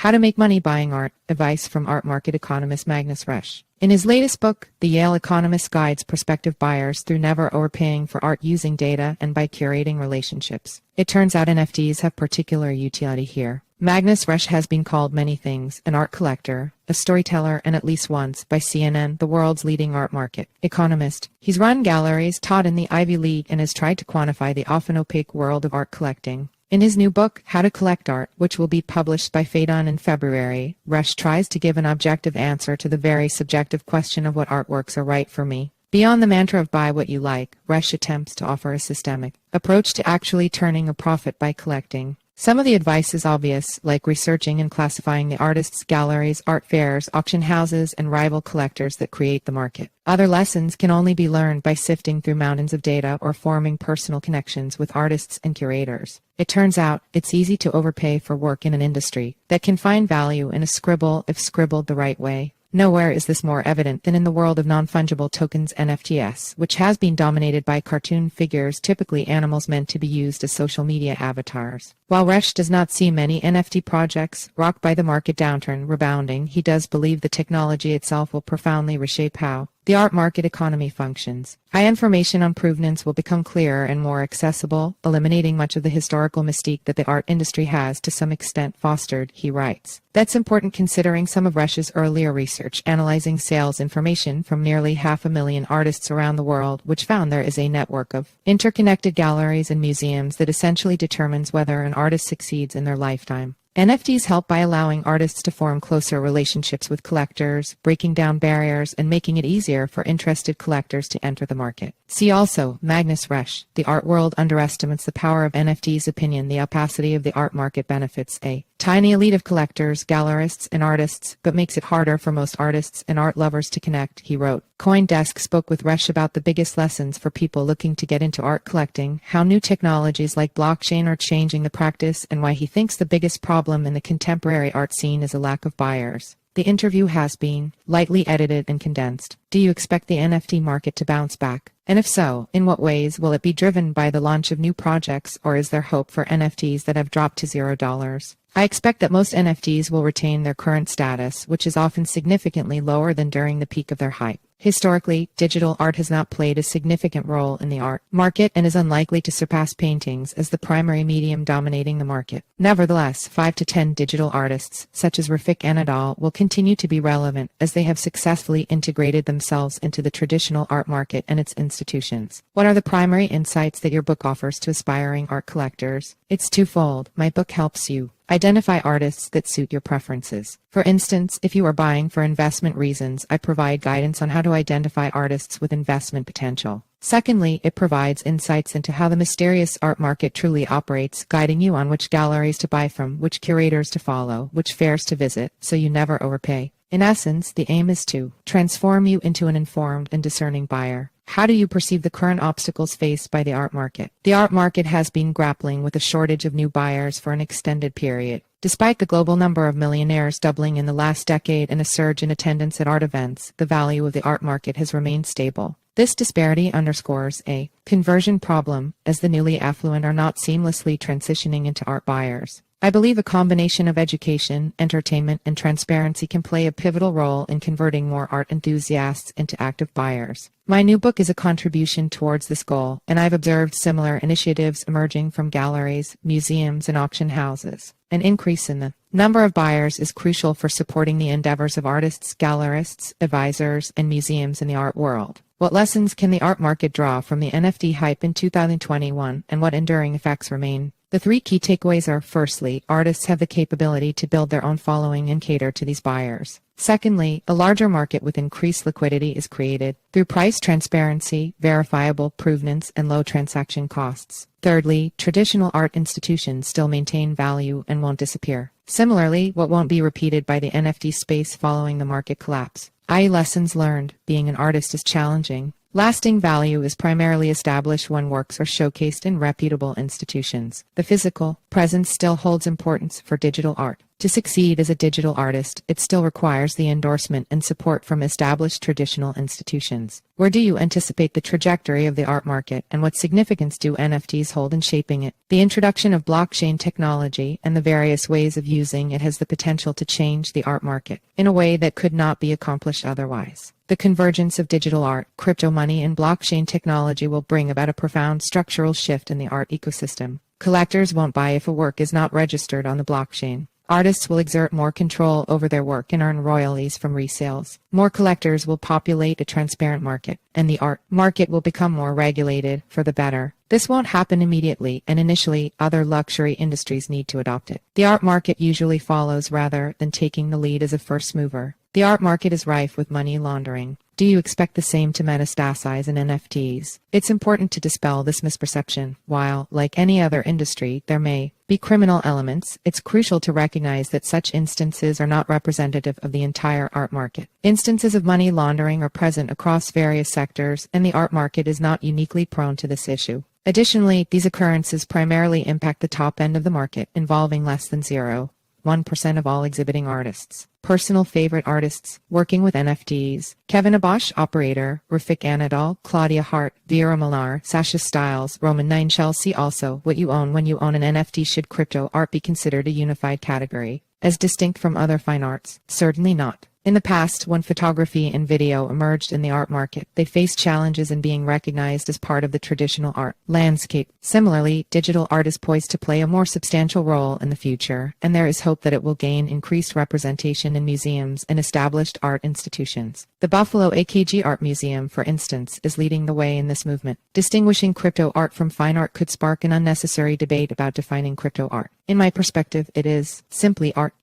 How to Make Money Buying Art, Advice from Art Market Economist Magnus Resch. In his latest book, the Yale Economist guides prospective buyers through never overpaying for art using data and by curating relationships. It turns out NFTs have particular utility here. Magnus Resch has been called many things: an art collector, a storyteller, and at least once, by CNN, the world's leading art market economist. He's run galleries, taught in the Ivy League, and has tried to quantify the often opaque world of art collecting. In his new book, How to Collect Art, which will be published by Phaidon in February, Resch tries to give an objective answer to the very subjective question of what artworks are right for me. Beyond the mantra of buy what you like, Resch attempts to offer a systemic approach to actually turning a profit by collecting. Some of the advice is obvious, like researching and classifying the artists, galleries, art fairs, auction houses, and rival collectors that create the market. Other lessons can only be learned by sifting through mountains of data or forming personal connections with artists and curators. It turns out, it's easy to overpay for work in an industry that can find value in a scribble if scribbled the right way. Nowhere is this more evident than in the world of non-fungible tokens (NFTs), which has been dominated by cartoon figures, typically animals meant to be used as social media avatars. While Resch does not see many NFT projects rocked by the market downturn rebounding, he does believe the technology itself will profoundly reshape how the art market economy functions. High information on provenance will become clearer and more accessible, eliminating much of the historical mystique that the art industry has to some extent fostered, he writes. That's important considering some of Resch's earlier research analyzing sales information from nearly 500,000 artists around the world, which found there is a network of interconnected galleries and museums that essentially determines whether an artist succeeds in their lifetime. NFTs help by allowing artists to form closer relationships with collectors, breaking down barriers, and making it easier for interested collectors to enter the market. See also, Magnus Resch, The Art World Underestimates the Power of NFTs. Opinion: The opacity of the art market benefits a tiny elite of collectors, gallerists, and artists, but makes it harder for most artists and art lovers to connect, he wrote. CoinDesk spoke with Resch about the biggest lessons for people looking to get into art collecting, how new technologies like blockchain are changing the practice, and why he thinks the biggest problem in the contemporary art scene is a lack of buyers. The interview has been lightly edited and condensed. Do you expect the NFT market to bounce back? And if so, in what ways? Will it be driven by the launch of new projects, or is there hope for NFTs that have dropped to $0? I expect that most NFTs will retain their current status, which is often significantly lower than during the peak of their hype. Historically, digital art has not played a significant role in the art market and is unlikely to surpass paintings as the primary medium dominating the market. Nevertheless, 5 to 10 digital artists, such as Rafik Anadol, will continue to be relevant as they have successfully integrated themselves into the traditional art market and its institutions. What are the primary insights that your book offers to aspiring art collectors? It's twofold. My book helps you identify artists that suit your preferences. For instance, if you are buying for investment reasons, I provide guidance on how to identify artists with investment potential. Secondly, it provides insights into how the mysterious art market truly operates, guiding you on which galleries to buy from, which curators to follow, which fairs to visit, so you never overpay. In essence, the aim is to transform you into an informed and discerning buyer. How do you perceive the current obstacles faced by the art market? The art market has been grappling with a shortage of new buyers for an extended period. Despite the global number of millionaires doubling in the last decade and a surge in attendance at art events, the value of the art market has remained stable. This disparity underscores a conversion problem, as the newly affluent are not seamlessly transitioning into art buyers. I believe a combination of education, entertainment, and transparency can play a pivotal role in converting more art enthusiasts into active buyers. My new book is a contribution towards this goal, and I've observed similar initiatives emerging from galleries, museums, and auction houses. An increase in the number of buyers is crucial for supporting the endeavors of artists, gallerists, advisors, and museums in the art world. What lessons can the art market draw from the NFT hype in 2021, and what enduring effects remain? The 3 key takeaways are: firstly, artists have the capability to build their own following and cater to these buyers. Secondly, a larger market with increased liquidity is created through price transparency, verifiable provenance, and low transaction costs. Thirdly, traditional art institutions still maintain value and won't disappear. Similarly, what won't be repeated by the NFT space following the market collapse? Lessons learned. Being an artist is challenging. Lasting value is primarily established when works are showcased in reputable institutions. The physical presence still holds importance for digital art. To succeed as a digital artist, it still requires the endorsement and support from established traditional institutions. Where do you anticipate the trajectory of the art market, and what significance do NFTs hold in shaping it? The introduction of blockchain technology and the various ways of using it has the potential to change the art market in a way that could not be accomplished otherwise. The convergence of digital art, crypto money, and blockchain technology will bring about a profound structural shift in the art ecosystem. Collectors won't buy if a work is not registered on the blockchain. Artists will exert more control over their work and earn royalties from resales. More collectors will populate a transparent market, and the art market will become more regulated for the better. This won't happen immediately, and initially, other luxury industries need to adopt it. The art market usually follows rather than taking the lead as a first mover. The art market is rife with money laundering. Do you expect the same to metastasize in NFTs? It's important to dispel this misperception. While, like any other industry, there may be criminal elements, it's crucial to recognize that such instances are not representative of the entire art market. Instances of money laundering are present across various sectors, and the art market is not uniquely prone to this issue. Additionally, these occurrences primarily impact the top end of the market, involving less than 0.1% of all exhibiting artists. Personal favorite artists working with NFTs: Kevin Abosh, operator; Rafik Anadol, Claudia Hart, Vera Millar, Sasha Stiles, Roman 9. Chelsea. Also, what you own when you own an NFT. Should crypto art be considered a unified category, as distinct from other fine arts? Certainly not. In the past, when photography and video emerged in the art market, they faced challenges in being recognized as part of the traditional art landscape. Similarly, digital art is poised to play a more substantial role in the future, and there is hope that it will gain increased representation in museums and established art institutions. The Buffalo AKG Art Museum, for instance, is leading the way in this movement. Distinguishing crypto art from fine art could spark an unnecessary debate about defining crypto art. In my perspective, it is simply art.